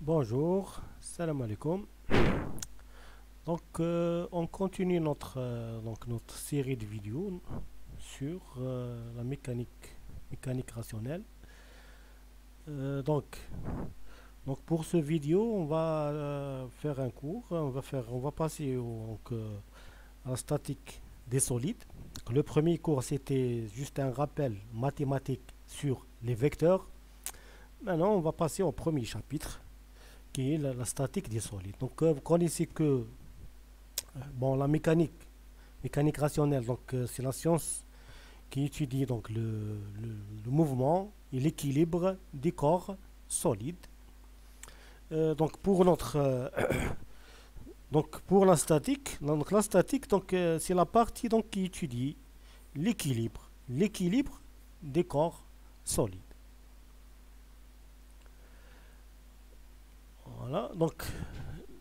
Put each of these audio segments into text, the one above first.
Bonjour, salam alaikum. On continue notre série de vidéos sur la mécanique rationnelle. Euh, donc, pour ce vidéo, on va faire un cours. On va passer à la statique des solides. Le premier cours, c'était juste un rappel mathématique sur les vecteurs. Maintenant, on va passer au premier chapitre, qui est la statique des solides. Vous connaissez que la mécanique rationnelle, c'est la science qui étudie le mouvement et l'équilibre des corps solides. Pour la statique, c'est la partie qui étudie l'équilibre des corps solides. Voilà,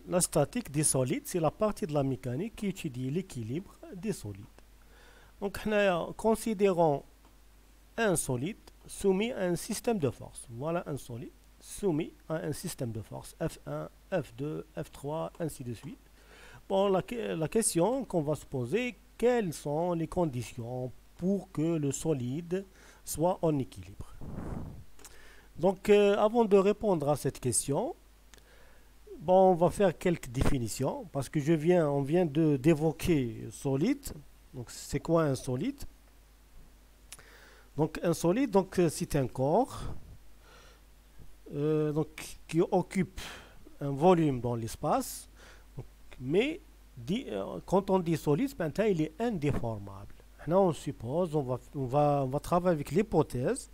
la statique des solides, c'est la partie de la mécanique qui étudie l'équilibre des solides. Considérons un solide soumis à un système de force. Voilà un solide soumis à un système de force. F1, F2, F3, ainsi de suite. La question qu'on va se poser, quelles sont les conditions pour que le solide soit en équilibre? Avant de répondre à cette question, on va faire quelques définitions parce que on vient d'évoquer solide. Donc, c'est quoi un solide? Un solide, c'est un corps qui occupe un volume dans l'espace, mais quand on dit solide, il est indéformable. Là, on suppose, on va travailler avec l'hypothèse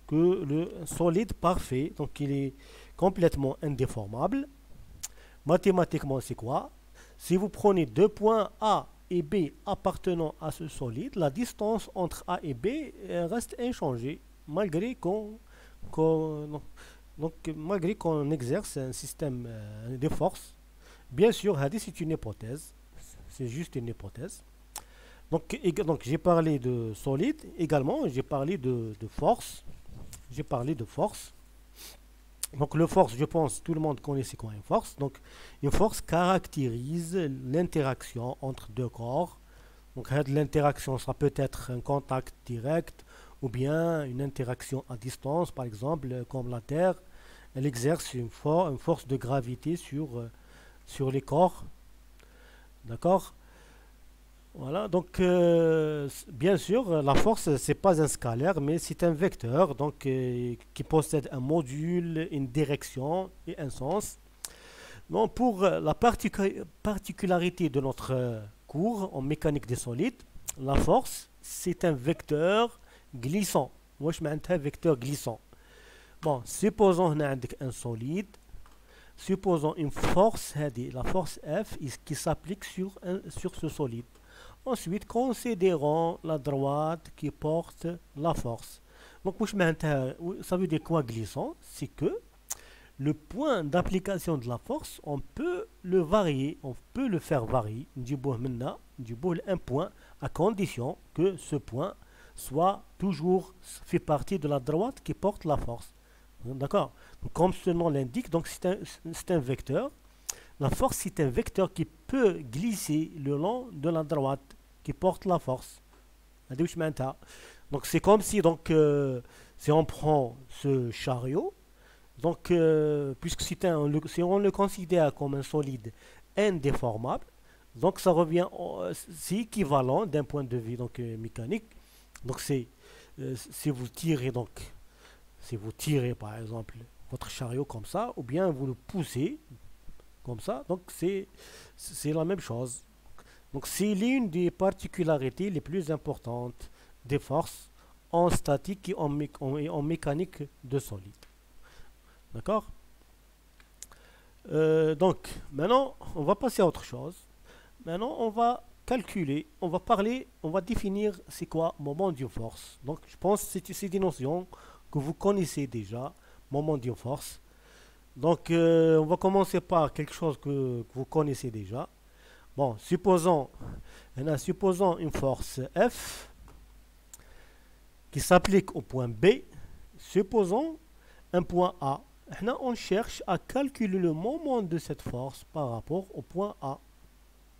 que le solide parfait, il est complètement indéformable. Mathématiquement, c'est quoi? Si vous prenez deux points A et B appartenant à ce solide, la distance entre A et B reste inchangée malgré malgré qu'on exerce un système de force. Bien sûr, c'est une hypothèse, c'est juste une hypothèse. J'ai parlé de solide, également j'ai parlé de force. J'ai parlé de force. Le force, je pense, tout le monde connaît c'est quoi une force. Une force caractérise l'interaction entre deux corps. L'interaction, ça peut être un contact direct ou bien une interaction à distance, par exemple, comme la Terre. Elle exerce une force de gravité sur les corps. D'accord? Voilà, bien sûr, la force, c'est pas un scalaire, mais c'est un vecteur qui possède un module, une direction et un sens. Pour la particularité de notre cours en mécanique des solides, la force, c'est un vecteur glissant. Moi, je mets un vecteur glissant. Supposons qu'on a un solide, supposons une force, la force F, qui s'applique sur ce solide. Ensuite, considérons la droite qui porte la force. Ça veut dire quoi glissant? C'est que le point d'application de la force, on peut le varier, on peut le faire varier du un point, à condition que ce point soit toujours fait partie de la droite qui porte la force. D'accord? Comme ce nom l'indique, c'est un vecteur. La force, c'est un vecteur qui peut glisser le long de la droite qui porte la force. C'est comme si si on prend ce chariot, puisque si on le considère comme un solide indéformable, ça revient, c'est équivalent d'un point de vue mécanique. Si vous tirez par exemple votre chariot comme ça, ou bien vous le poussez comme ça, c'est la même chose. C'est l'une des particularités les plus importantes des forces en statique et en mécanique de solide. D'accord? Maintenant, on va passer à autre chose. Maintenant, on va calculer, on va définir c'est quoi moment d'une force. Je pense que c'est des notions que vous connaissez déjà, moment d'une force. On va commencer par quelque chose que vous connaissez déjà. Supposons une force F qui s'applique au point B. Supposons un point A Maintenant, on cherche à calculer le moment de cette force par rapport au point A.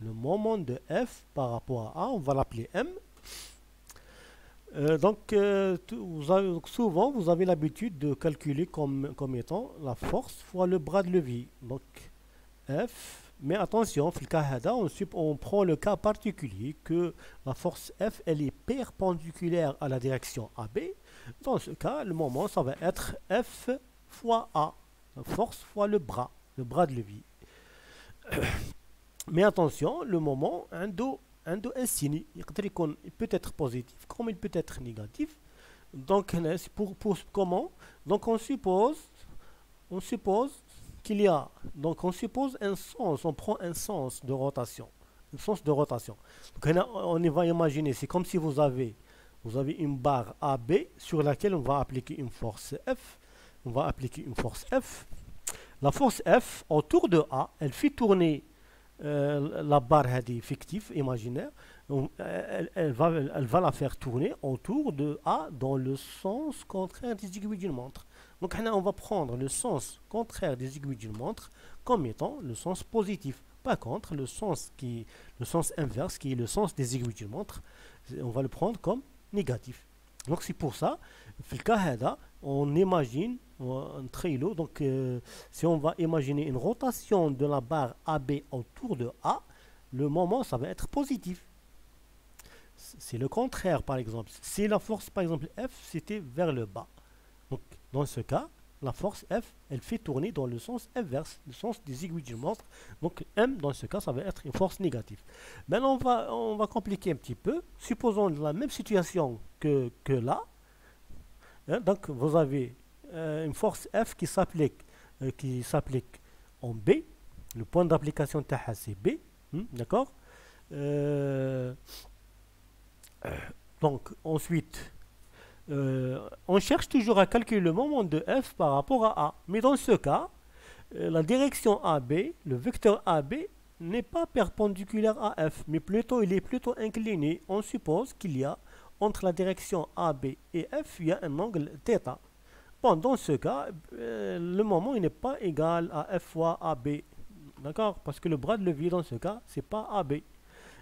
Le moment de F par rapport à A, on va l'appeler M. Donc souvent, vous avez l'habitude de calculer comme étant la force fois le bras de levier. Donc, F, mais attention, on prend le cas particulier que la force F, elle est perpendiculaire à la direction AB. Dans ce cas, le moment, ça va être F fois A, la force fois le bras de levier. Mais attention, le moment, un signe, il peut être positif comme il peut être négatif. Donc, pour comment? Donc, on suppose qu'il y a, donc on suppose un sens, on prend un sens de rotation. Un sens de rotation. Donc, on va imaginer, c'est comme si vous avez une barre AB sur laquelle on va appliquer une force F. On va appliquer une force F. La force F autour de A, elle fait tourner la barre fictive, imaginaire. Elle va la faire tourner autour de A dans le sens contraire des aiguilles d'une montre. Donc on va prendre le sens contraire des aiguilles d'une montre comme étant le sens positif. Par contre, le sens inverse, qui est le sens des aiguilles d'une montre, on va le prendre comme négatif. Donc c'est pour ça, on imagine un traîneau. Donc si on va imaginer une rotation de la barre AB autour de A, le moment ça va être positif. C'est le contraire par exemple. Si la force par exemple F c'était vers le bas. Donc dans ce cas, la force F, elle fait tourner dans le sens inverse, le sens des aiguilles d'une montre. Donc M, dans ce cas, ça va être une force négative. Maintenant, on va compliquer un petit peu. Supposons la même situation que là. Hein, donc vous avez une force F qui s'applique en B. Le point d'application TH, c'est B. D'accord. Donc ensuite, on cherche toujours à calculer le moment de F par rapport à A. Mais dans ce cas, la direction AB, le vecteur AB, n'est pas perpendiculaire à F, mais plutôt il est plutôt incliné. On suppose qu'il y a entre la direction AB et F, il y a un angle θ. Bon, dans ce cas, le moment il n'est pas égal à F fois AB. D'accord? Parce que le bras de levier dans ce cas, c'est pas AB.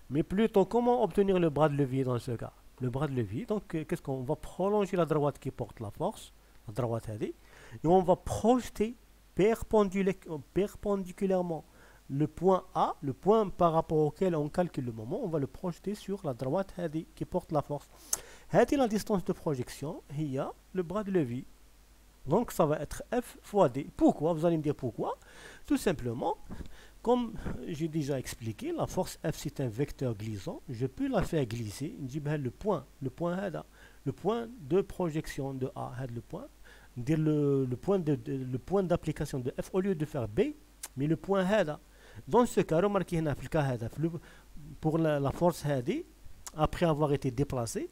Mais plutôt, comment obtenir le bras de levier dans ce cas? Le bras de levier, donc qu'est-ce qu'on va prolonger la droite qui porte la force, la droite et on va projeter perpendiculairement le point A, le point par rapport auquel on calcule le moment, on va le projeter sur la droite qui porte la force. La distance de projection, il y a le bras de levier. Donc ça va être F fois D. Pourquoi? Vous allez me dire pourquoi? Tout simplement, comme j'ai déjà expliqué, la force F c'est un vecteur glissant. Je peux la faire glisser. Le point de projection de A, le point d'application de F au lieu de faire B, mais le point هذا. Dans ce cas, remarquez pour la force هذه, après avoir été déplacée,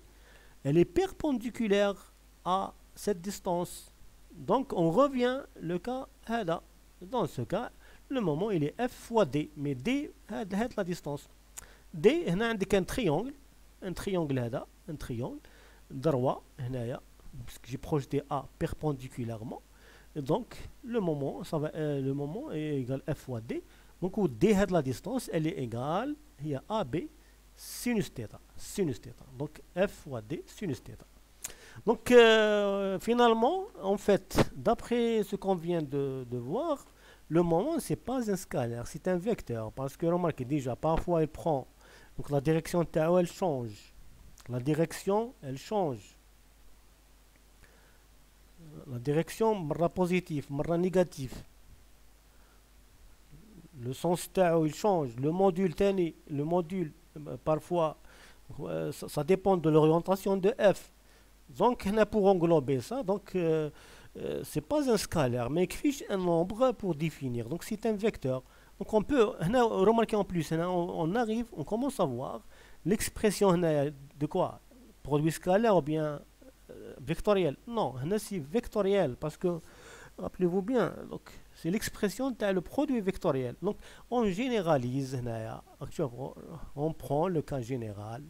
elle est perpendiculaire à cette distance. Donc on revient le cas هذا. Dans ce cas, le moment il est F fois D, mais D c'est la distance. D, هنا عندك un triangle هذا, un triangle droit هنايا, parce que j'ai projeté A perpendiculairement. Et donc le moment est égal F fois D. Donc D c'est la distance, elle est égale à AB sinus θ. Donc F fois D sinus θ. Donc finalement, en fait, d'après ce qu'on vient de voir, le moment c'est pas un scalaire, c'est un vecteur. Parce que remarquez déjà, parfois il prend, donc la direction تاعو elle change. La direction مرة positif, مرة négatif. Le sens تاعو il change. Le module parfois ça dépend de l'orientation de F. Donc pour englober ça, donc c'est pas un scalaire, mais fiche un nombre pour définir. Donc c'est un vecteur. Donc on peut remarquer en plus, on commence à voir l'expression de quoi? Produit scalaire ou bien vectoriel? Non, c'est vectoriel parce que rappelez-vous bien, donc c'est l'expression de le produit vectoriel. Donc on généralise, on prend le cas général,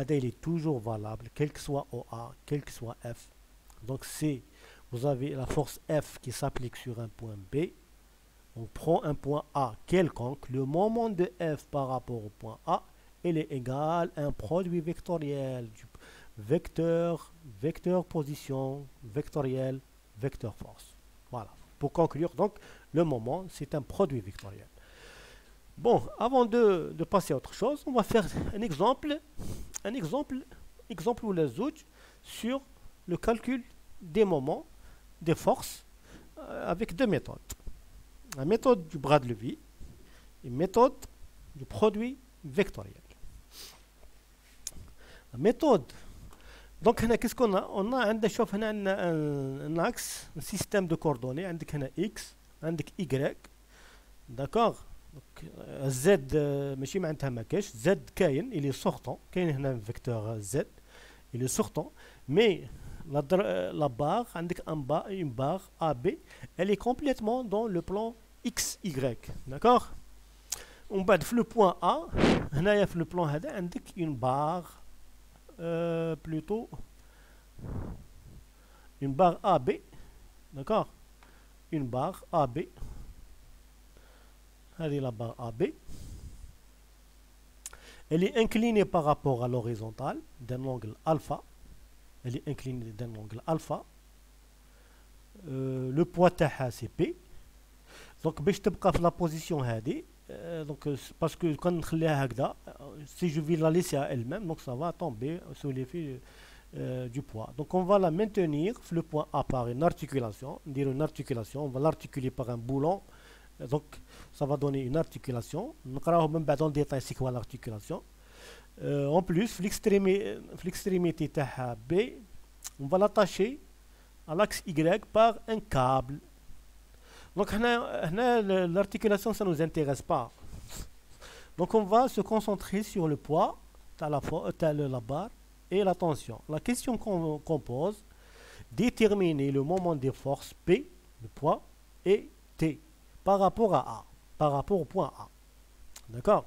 il est toujours valable, quel que soit OA, quel que soit F. Donc c'est, vous avez la force F qui s'applique sur un point B. On prend un point A quelconque, le moment de F par rapport au point A, il est égal à un produit vectoriel du vecteur, vecteur position, vectoriel, vecteur force. Voilà. Pour conclure, donc, le moment, c'est un produit vectoriel. Bon, avant de passer à autre chose, on va faire un exemple ou les autres sur le calcul des moments, des forces, avec deux méthodes. La méthode du bras de levier et une méthode du produit vectoriel. La méthode, donc qu'est-ce qu'on a? On a un axe, un système de coordonnées, un X, un Y, d'accord? Z ماشي معناتها ما كاش Z كاين il est sortant كاين هنا vecteur Z il est sortant mais la barre عندك une barre AB elle est complètement dans le plan XY d'accord ومن بعد في le point A هنايا في le plan هذا عندك une barre plutôt une barre AB d'accord une barre AB allez la barre AB elle est inclinée par rapport à l'horizontale d'un angle alpha elle est inclinée d'un angle alpha le poids تاعها c'est P donc باش تبقى في la position هذه donc parce que quand نخليها هكذا si je vais la laisser à elle-même donc ça va tomber sous l'effet du poids donc on va la maintenir le point A par une articulation on va l'articuler par un boulon donc ça va donner une articulation نقراوه من بعد en détail c'est quoi l'articulation en plus l'extrémité تاعها B on va l'attacher à l'axe Y par un câble donc l'articulation ça nous intéresse pas donc on va se concentrer sur le poids la barre et la tension la question qu'on pose déterminer le moment des forces P le poids et T par rapport à A, par rapport au point A. D'accord?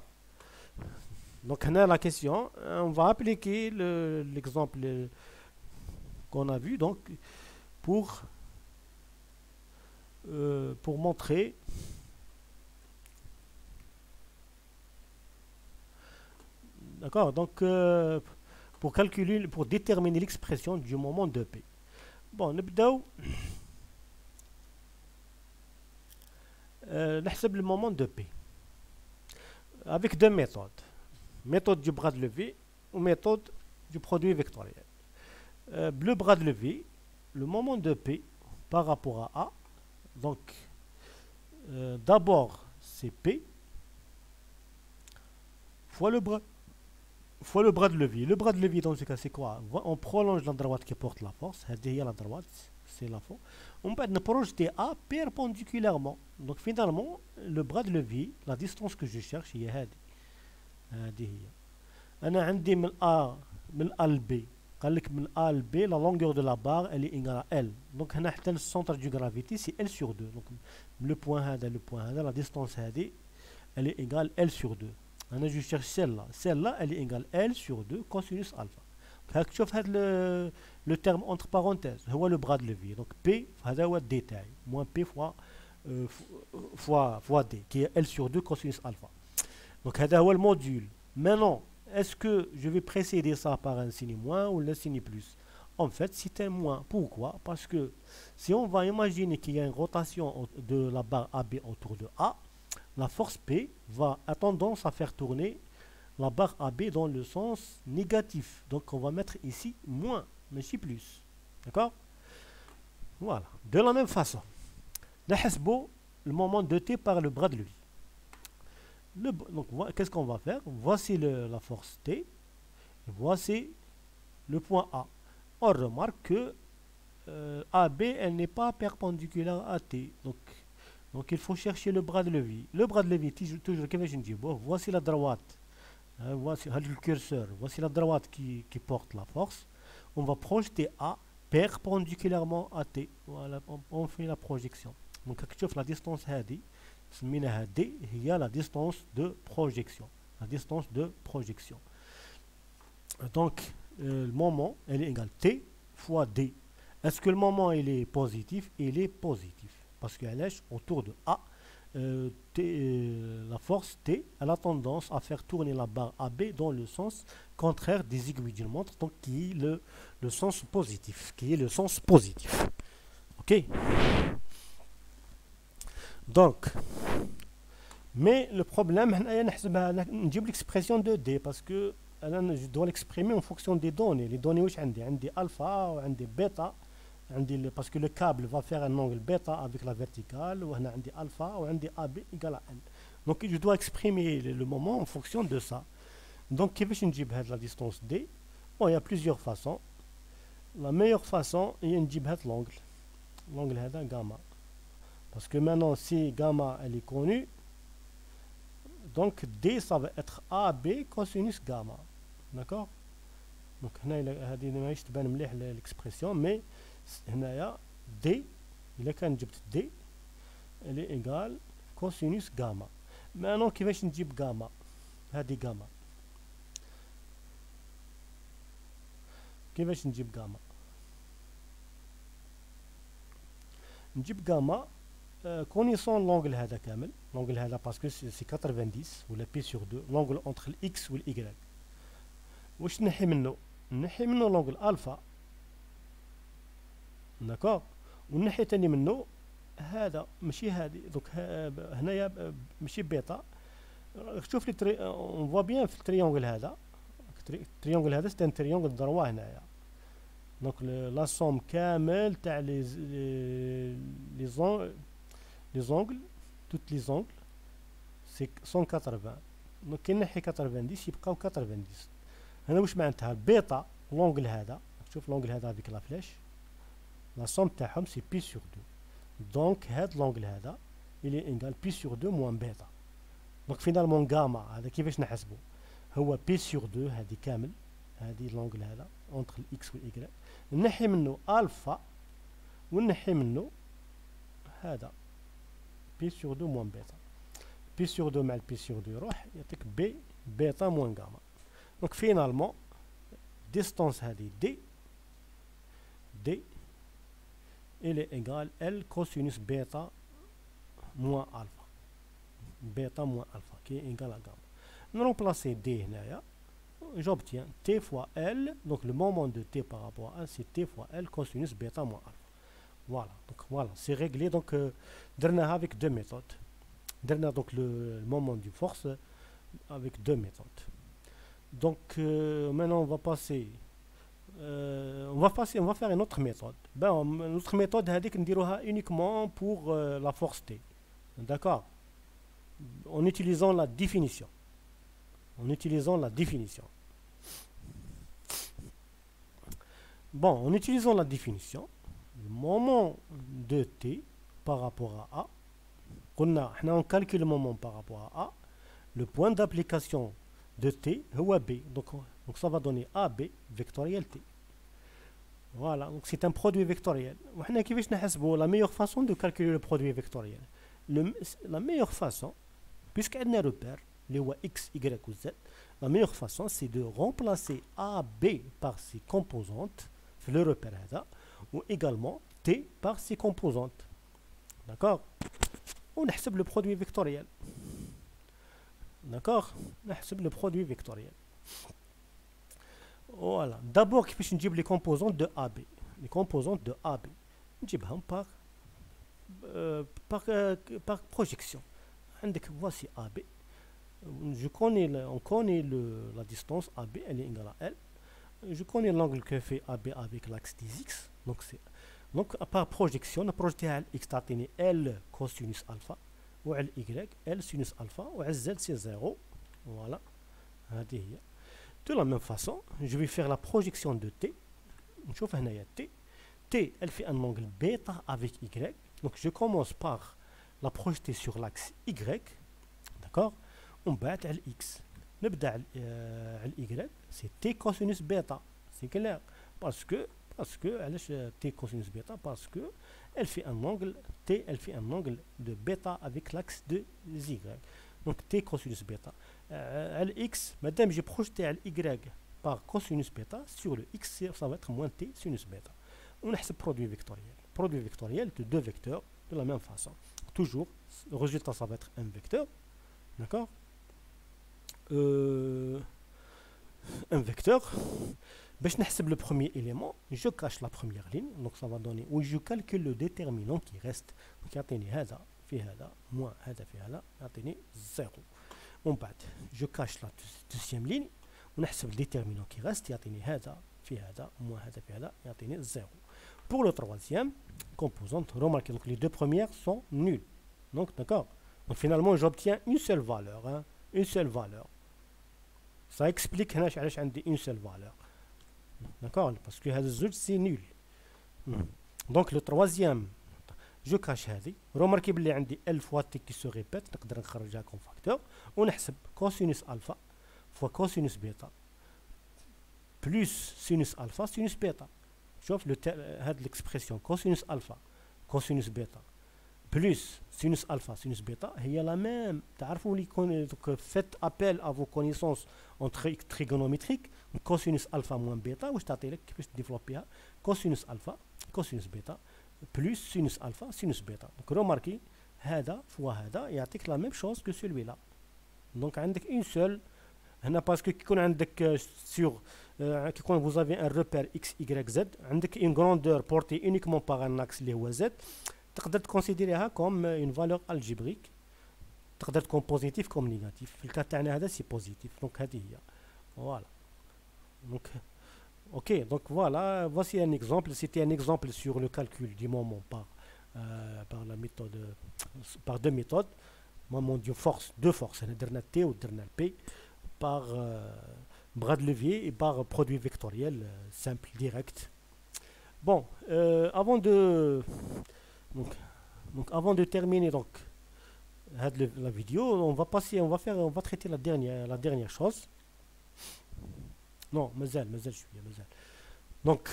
Donc, la question, on va appliquer l'exemple qu'on a vu donc pour montrer d'accord donc pour calculer pour déterminer l'expression du moment de P. Bon, نبداو نحسب le moment de P avec deux méthodes méthode du bras de levier ou méthode du produit vectoriel le bras de levier le moment de P par rapport à A donc d'abord c'est P fois le bras de levier dans ce cas c'est quoi on prolonge la droite qui porte la force هذه هي la droite c'est la force on peut projeter A perpendiculairement donc finalement le bras de levier la distance que je cherche هي هذه هي أنا عندي من A ل B قال لك من A ل B la longueur de la barre elle est égale à L donc هنا حتى le centre du gravité c'est L sur 2 donc le point هذا la distance هذه elle est égale L sur 2 أنا je cherche celle-là elle est égale L sur 2 cosinus alpha هاك تشوف هذا le terme entre parenthèses هو le bras de levier donc P هذا هو D تاعي moins P fois D qui est L sur 2 cosinus alpha donc هذا هو المودule maintenant est-ce que je vais précéder ça par un signe moins ou un signe plus en fait c'est un moins pourquoi parce que si on va imaginer qu'il y a une rotation de la barre AB autour de A la force P a tendance à faire tourner la barre AB dans le sens négatif. Donc on va mettre ici moins, mais ici plus. D'accord? Voilà. De la même façon, le moment de T par le bras de levier. Donc qu'est-ce qu'on va faire? Voici la force T. Et voici le point A. On remarque que AB elle n'est pas perpendiculaire à T. Donc il faut chercher le bras de levier. Le bras de levier, toujours, voici la droite. Voici le curseur. Voici la droite qui porte la force. On va projeter A perpendiculairement à T. Voilà, on fait la projection. Donc, la distance D, il y a la distance de projection. La distance de projection. Donc, le moment, elle est égale T fois D. Est-ce que le moment il est positif? Il est positif. Parce qu'elle est autour de A. La force T, elle a tendance à faire tourner la barre AB dans le sens contraire des aiguilles d'une montre, donc qui est le sens positif. Qui est le sens positif. Ok? Donc, mais le problème, نجيب l'expression de D parce que je dois l'exprimer en fonction des données. Les données, où عندي alpha وعندي bêta. Parce que le câble va faire un angle bêta avec la verticale, ou عندي alpha, ou عندي AB égale à N. Donc je dois exprimer le moment en fonction de ça. Donc كيفاش نجيب هاد la distance D? Bon, il y a plusieurs façons. La meilleure façon هي نجيب هاد l'angle. L'angle هذا gamma. Parce que maintenant si gamma elle est connue, donc D ça va être AB cosinus gamma. D'accord? Donc هنا هذه ماهيش تبان مليح l'expression, mais هنايا D إلا كان جبت D elle est égale cosinus gamma. Maintenant كيفاش نجيب gamma؟ هذه gamma. كيفاش نجيب gamma؟ نجيب gamma connaissant l'angle هذا كامل. l'angle هذا parce que c'est 90 ولا P sur 2 l'angle entre le X و le Y. واش نحي منه؟ نحي منه l'angle alpha. داكوغ. والناحية تاني منه هذا ماشي هادي دوك هنايا ماشي بيتا. شوف لي اون فوا بيان في التريونغل هذا. التريونغل هذا سي ان تريونغل دروا هنايا. دونك لا سوم كامل تاع لي زونغل توت لي زونغل سي 180. دونك كي نحي 90 يبقاو 90. هنا واش معناتها بيتا لونغل هذا. شوف لونغل هذا افيك لا فلاش. La somme تاعهم c'est pi sur 2. Donc هاد l'angle هذا il est égal pi sur 2 moins bêta. Donc finalement gamma هذا كيفاش نحسبه؟ هو pi sur 2 هذه كامل. هذه l'angle هذا entre x و y. نحي منه alpha ونحي منه هذا pi sur 2 moins bêta. pi sur 2 مع pi sur 2 يروح يعطيك b bêta moins gamma. Donc finalement distance هذه d il est égal L cosinus bêta moins alpha. Bêta moins alpha qui est égal à gamma. Nous remplacer D هنايا. J'obtiens T fois L. Donc le moment de T par rapport à c'est T fois L cosinus bêta moins alpha. Voilà. Donc voilà, c'est réglé. Donc درناها avec deux méthodes. درنا donc le moment du force avec deux méthodes. Donc maintenant on va passer. On va faire une autre méthode. Notre méthode هذيك نديروها uniquement pour la force T. D'accord? En utilisant la définition. En utilisant la définition. Bon, en utilisant la définition, le moment de T par rapport à A, on calcule le moment par rapport à A, le point d'application de T هو B. Donc ça va donner AB vectoriel T. Voilà, donc c'est un produit vectoriel. La meilleure façon de calculer le produit vectoriel. La meilleure façon, puisqu'il y a un repère, les X, Y ou Z, la meilleure façon c'est de remplacer AB par ses composantes, le repère là, ou également T par ses composantes. D'accord? On a le produit vectoriel. D'accord? On a le produit vectoriel. Voilà. D'abord, كيفاش نجيب les composantes de AB. Les composantes de AB. نجيبهم par projection. عندك voici AB. On connaît la distance AB, elle est égale à L. Je connais l'angle que fait AB avec l'axe des X. Donc par projection, on a projeté à X تعطيني L cosinus alpha وعلى Y L sinus alpha وعلى Z c'est 0. Voilà. هذه هي. De la même façon, je vais faire la projection de T. نشوف هنايا T. T, elle fait un angle bêta avec Y. Donc je commence par la projeter sur l'axe Y. D'accord? On bat à l'X. نبدأ على Y. C'est T cosinus bêta. C'est clair. Parce que علاش T cosinus bêta? Parce que elle fait un angle T, elle fait un angle de bêta avec l'axe de Y. Donc T cosinus bêta. À l'X, madame, j'ai projeté à l'Y par cosinus bêta, sur le X, ça va être moins T sinus bêta. ونحسب produit vectoriel. Produit vectoriel de deux vecteurs de la même façon. Toujours, le résultat ça va être un vecteur, d'accord, un vecteur. باش نحسب le premier élément, je cache la première ligne, donc ça va donner, ou je calcule le déterminant qui reste, donc يعطيني هذا في هذا moins هذا في هذا يعطيني 0. ومن بعد je cache la deuxième ligne ونحسب le déterminant qui reste يعطيني هذا في هذا moins هذا في هذا يعطيني 0. Pour le troisième composante, remarquez, donc les deux premières sont nulles. Donc d'accord. Donc finalement j'obtiens une seule valeur, hein, une seule valeur. Ça explique هناش علاش عندي une seule valeur. D'accord, parce que هذا الزوج c'est nul. Donc le troisième je cache هذه. Remarquez بلي عندي L fois T qui se répète, نقدر نخرجها comme facteur ونحسب cosinus alpha fois cosinus bêta plus sinus alpha sinus bêta. شوف هاد l'expression cosinus alpha cosinus bêta plus sinus alpha sinus bêta هي la même. تعرفوا لي faites appel à vos connaissances en trigonométrique. cosinus alpha moins bêta واش تعطي لك كيفاش تديفلوبيها cosinus alpha cosinus bêta plus sinus alpha sinus bêta. donc remarquez هذا فوا هذا يعطيك la même chose que celui-là. donc عندك une seule هنا باسكو كيكون عندك sur كيكون vous avez un repère x y z عندك une grandeur portée uniquement par un axe اللي هو z تقدر تكونسيديريها comme une valeur algébrique. تقدر تكون positif comme négatif. في الكا تاعنا هذا سي positif. donc هذه هي voilà. donc ok, donc voilà, voici un exemple. C'était un exemple sur le calcul du moment par la méthode, par deux méthodes. Moment d'une force, deux forces, درنا T ou درنا P, par bras de levier et par produit vectoriel simple, direct. Bon, avant de avant de terminer donc la vidéo, on va traiter la dernière chose. Non, مازال شوية مازال. Donc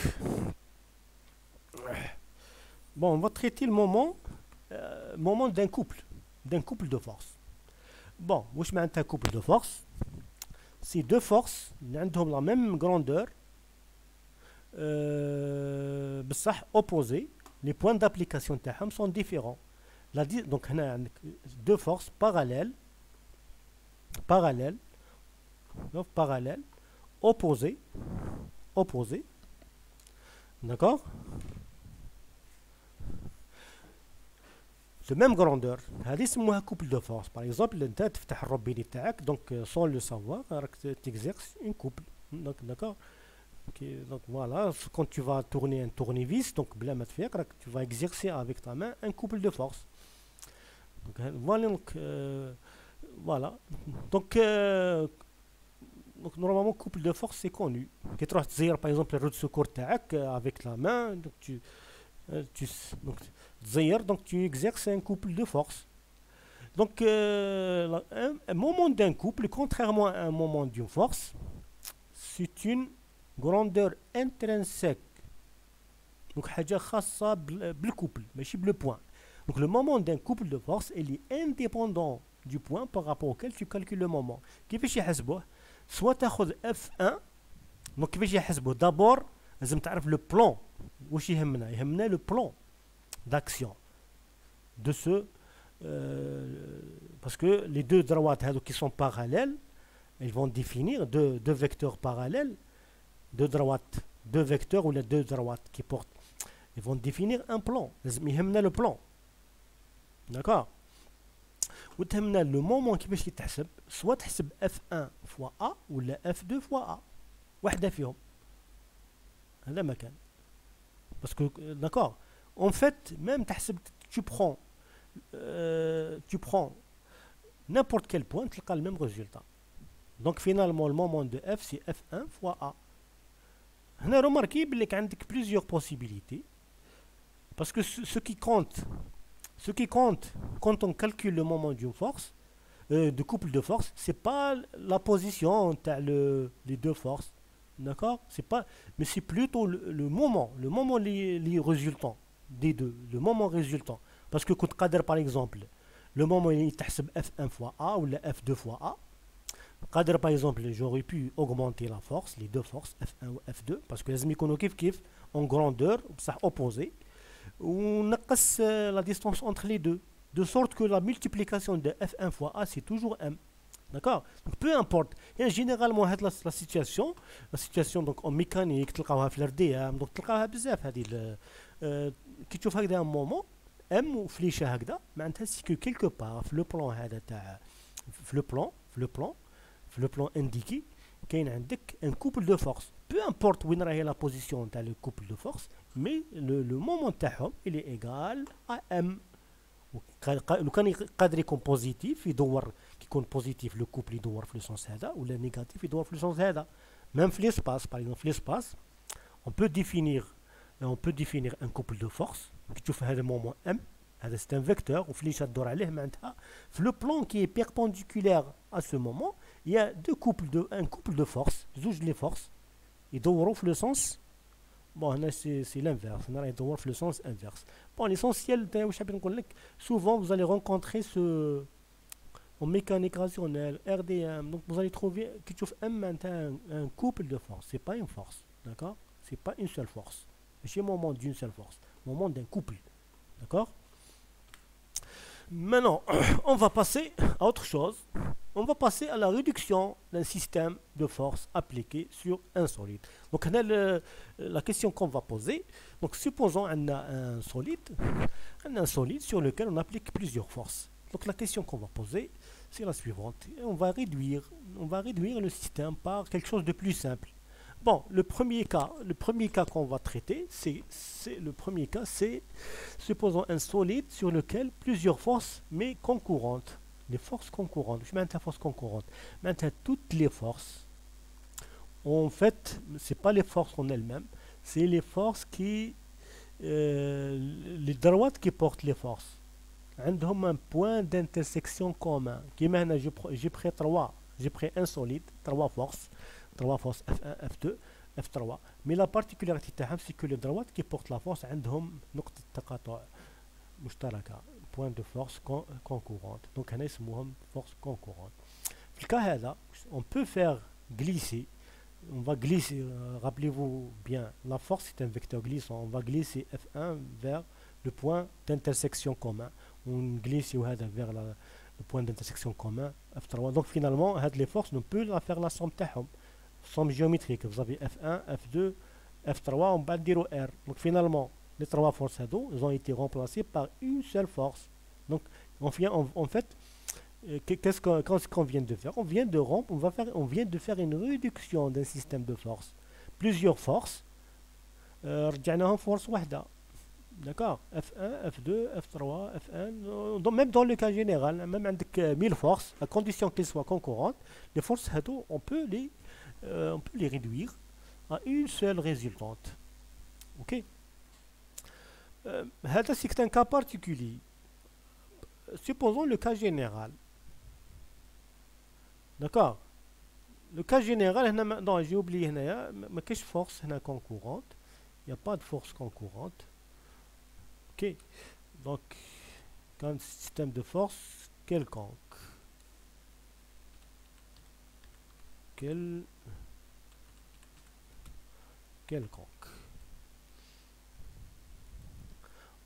bon, on va traiter le moment d'un couple de forces. Bon, واش معناتها couple de forces? C'est deux forces اللي عندهم la même grandeur بصح opposées. Les points d'application تاعهم sont différents. Donc هنا عندك deux forces parallèles opposés, d'accord, de même grandeur. هذه يسموها couple de force. par exemple انت تفتح الروبيني تاعك donc sans le savoir راك تexerces une couple. donc d'accord. donc voilà, quand tu vas tourner un tournevis, donc بلا ما تفيق راك tu vas exercer avec ta main un couple de force. donc voilà. donc normalement couple de force c'est connu. كي تروح تزير par exemple le roue de secours تاعك avec la main, donc donc تزير, donc tu exerces un couple de force. donc un moment d'un couple, contrairement à un moment d'une force, c'est une grandeur intrinsèque. donc حاجة خاصة بالكوبل ماشي بالpoint. donc le moment d'un couple de force il est indépendant du point par rapport auquel tu calcules le moment. كيفاش يحسبوه؟ soit تاخذ F1. donc كيفاش يحسبوه؟ d'abord لازم تعرف le plan. واش يهمنا le plan d'action de ce parce que les deux droites qui sont parallèles, ils vont définir deux vecteurs parallèles, deux vecteurs ou les deux droites qui portent, ils vont définir un plan. لازم يهمنا le plan, d'accord. وتهمنا le moment كيفاش يتحسب. soit تحسب F1 fois A ولا F2 fois A, واحدة فيهم. هذا ما كان. parce que d'accord, en fait même تحسب tu prends n'importe quel point, tu as le même résultat. donc finalement le moment de F c'est F1 fois A. هنا remarquez qu'il y a plusieurs possibilités, parce que ce qui compte quand on calcule le moment d'une force, de couple de force, c'est pas la position entre les deux forces, d'accord, c'est pas, mais c'est plutôt le moment les résultants des deux, le moment résultant. parce que quand قادر par exemple le moment il تحسب F1 fois A ou F2 fois A, Par exemple, j'aurais pu augmenter la force, les deux forces, F1 ou F2, parce que لازم يكونوا كيف en grandeur, بصح opposé, ونقص la distance entre les deux, de sorte que la multiplication de F1 fois A, c'est toujours M. D'accord. Donc peu importe. Et généralement la situation donc en mécanique تلقاوها في الار دي ام، donc تلقاوها بزاف هذه كي تشوف هكذا un moment ام وفليشه هكذا معناتها سي كو كيلكو بار في لو بلان هذا تاع في لو بلان انديكي كاين عندك ان كوبل دو فورس peu importe وين راهي لا بوزيسيون تاع لو كوبل دو فورس مي لو مومون تاعهم il est égal à m. لو كان قادر يكون بوزيتيف يدور كيكون بوزيتيف لو كوبل يدور في لو هذا ولا نيجاتيف يدور في لو هذا. ميم في ليسباس باغ اكزومبل في ليسباس on peut définir un couple de force كي تشوف هذا مومون ام هذا سي ان فيكتور وفليشه تدور عليه معناتها في لو بلان كي بيربونديكولير ا سو مومون يا دو كوبل دو ان كوبل دو فورس زوج لي فورس يدوروا في لو سونس. بون هنا سي لانفيرس، هنا راه يدور في لو سونس انفيرس. بون ليسونسيال تاع واش حبيت نقول لك souvent vous allez rencontrer ce en mécanique rationnelle RDM, donc vous allez trouver que tu fais un couple de forces, c'est pas une force, d'accord, c'est pas une seule force, c'est le moment d'une seule force, le moment d'un couple, d'accord. Maintenant on va passer à autre chose, on va passer à la réduction d'un système de force appliqué sur un solide. Donc la question qu'on va poser, donc supposons qu'on a un solide sur lequel on applique plusieurs forces. Donc la question qu'on va poser, c'est la suivante. On va réduire le système par quelque chose de plus simple. Bon, le premier cas qu'on va traiter, c'est supposons un solide sur lequel plusieurs forces, mais concurrentes. Les forces concurrentes. Je mets la force concurrente. Maintenant, toutes les forces, en fait, c'est pas les forces en elles-mêmes, c'est les forces les droites qui portent les forces. عندهم un point d'intersection commun. Comme هنا j'ai pris un solide, trois forces F1, F2, F3. Mais la particularité تاعهم c'est que les droites qui portent la force عندهم نقطة تقاطع مشتركة, point de force concurrente. Donc هنا يسموهم force concurrente. في الكا هذا on peut faire glisser, on va glisser, rappelez-vous bien, la force c'est un vecteur glissant, on va glisser F1 vers le point d'intersection commun. On glisse vers le point d'intersection commun F3. Donc finalement, les forces, on peut faire la somme تاعهم, somme géométrique. Vous avez F1, F2, F3, on va dire R. Donc finalement, les trois forces ils ont été remplacées par une seule force. Donc en fait, qu'est-ce qu'on vient de faire? On vient de faire une réduction d'un système de forces. Plusieurs forces, رجعناهم force واحدة. D'accord, F1, F2, F3, F1, donc même dans le cas général, même avec 1000 forces, à condition qu'elles soient concurrentes, les forces on peut les réduire à une seule résultante. Ok, c'est un cas particulier. Supposons le cas général. D'accord, le cas général, non, j'ai oublié, mais qu'est-ce que force concurrente? Il n'y a pas de force concurrente. Ok, donc un système de force quelconque, quelconque,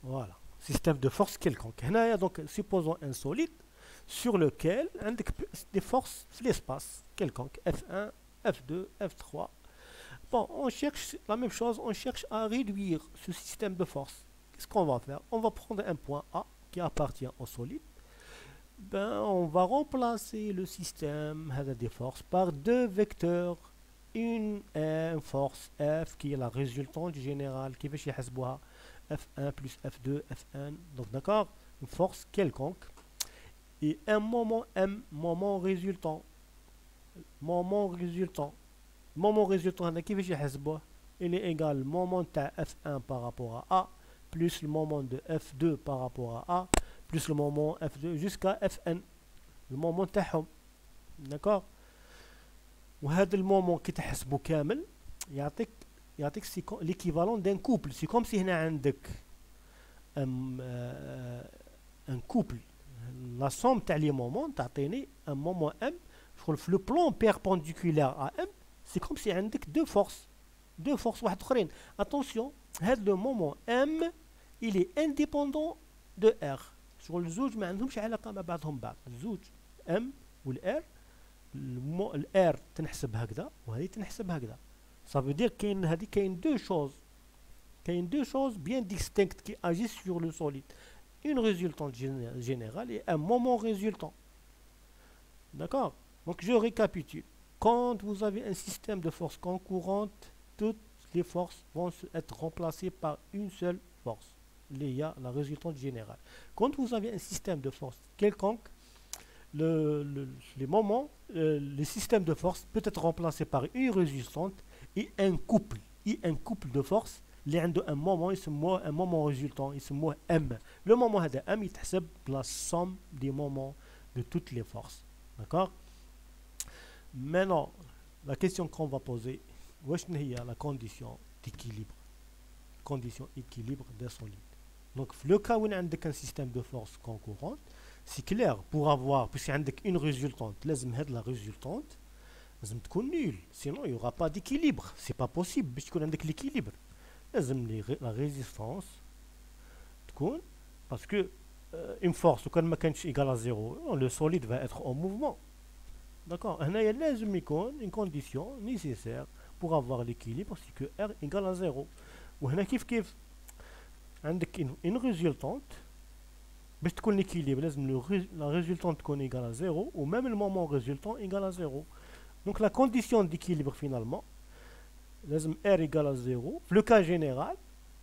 voilà, système de force quelconque. Donc supposons un solide sur lequel des forces l'espace quelconque F1, F2, F3. Bon, on cherche la même chose, on cherche à réduire ce système de force. Qu'est-ce qu'on va faire? On va prendre un point A qui appartient au solide. On va remplacer le système des forces par deux vecteurs. Une force F qui est la résultante générale qui fait F1 plus F2, F1. Donc d'accord, une force quelconque. Et un moment M, moment résultant. Moment résultant qui fait il est égal moment F1 par rapport à A plus le moment de F2 par rapport à A, plus le moment F2 jusqu'à Fn, le moment تاعهم. d'accord. وهذا المومون كي تحسبه كامل يعطيك l'équivalent d'un couple. C'est comme si هنا عندك un couple, la somme تاع لي مومون تعطيني un moment M le plan perpendiculaire à M, c'est comme si عندك deux forces واحد اخرين. Attention, le moment M il est indépendant de R. شغل الزوج ما عندهمش علاقة مع بعضهم بعض. الزوج M والR الR تنحسب هكذا وهذه تنحسب هكذا. Ça veut dire كاين deux choses bien distinctes qui agissent sur le solide. Une résultante générale et un moment résultant. D'accord? Donc je récapitule. Quand vous avez un système de forces concurrentes, toutes les forces vont être remplacées par une seule force. Il y a la résultante générale. Quand vous avez un système de forces quelconque, le système de forces peut être remplacé par une résultante et un couple de forces اللي عنده un moment يسموه un moment résultant يسموه M. Le moment هذا M يتحسب la somme des moments de toutes les forces. D'accord? Maintenant, la question qu'on va poser, واش هي la condition d'équilibre des solides. Donc le cas où on a un système de force concurrente, c'est clair, pour avoir, puisqu'il y a une résultante, لازم هاد la résultante لازم تكون nulle, sinon il n'y aura pas d'équilibre. C'est pas possible باش تكون عندك l'équilibre. لازم la résistance تكون, parce que une force وكان ما كانش égale à 0, le solide va être en mouvement. D'accord? هنايا لازم يكون une condition nécessaire pour avoir l'équilibre, c'est que R égale à 0. وهنا كيف عندك une résultante باش تكون l'équilibre لازم la résultante تكون égale à 0 ou même le moment résultant égale à 0. Donc la condition d'équilibre finalement لازم R égale à 0. Le cas général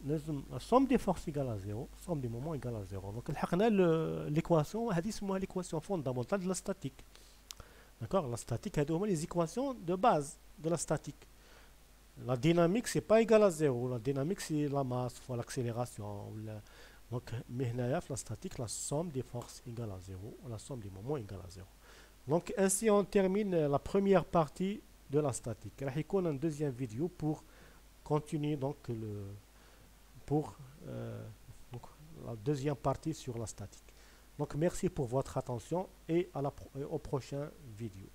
لازم la somme des forces égale à 0, somme des moments égale à 0. Donc لحقنا l'équation هذه اسمها l'équation fondamentale de la statique. D'accord? La statique هذو هما les équations de base de la statique. La dynamique c'est pas égal à 0. La dynamique c'est la masse fois l'accélération. Donc mais هنايا في la statique la somme des forces égale à 0, la somme des moments égale à 0. Donc ainsi on termine la première partie de la statique. راح يكون un deuxième vidéo pour continuer donc donc la deuxième partie sur la statique. Donc merci pour votre attention et au prochain vidéo.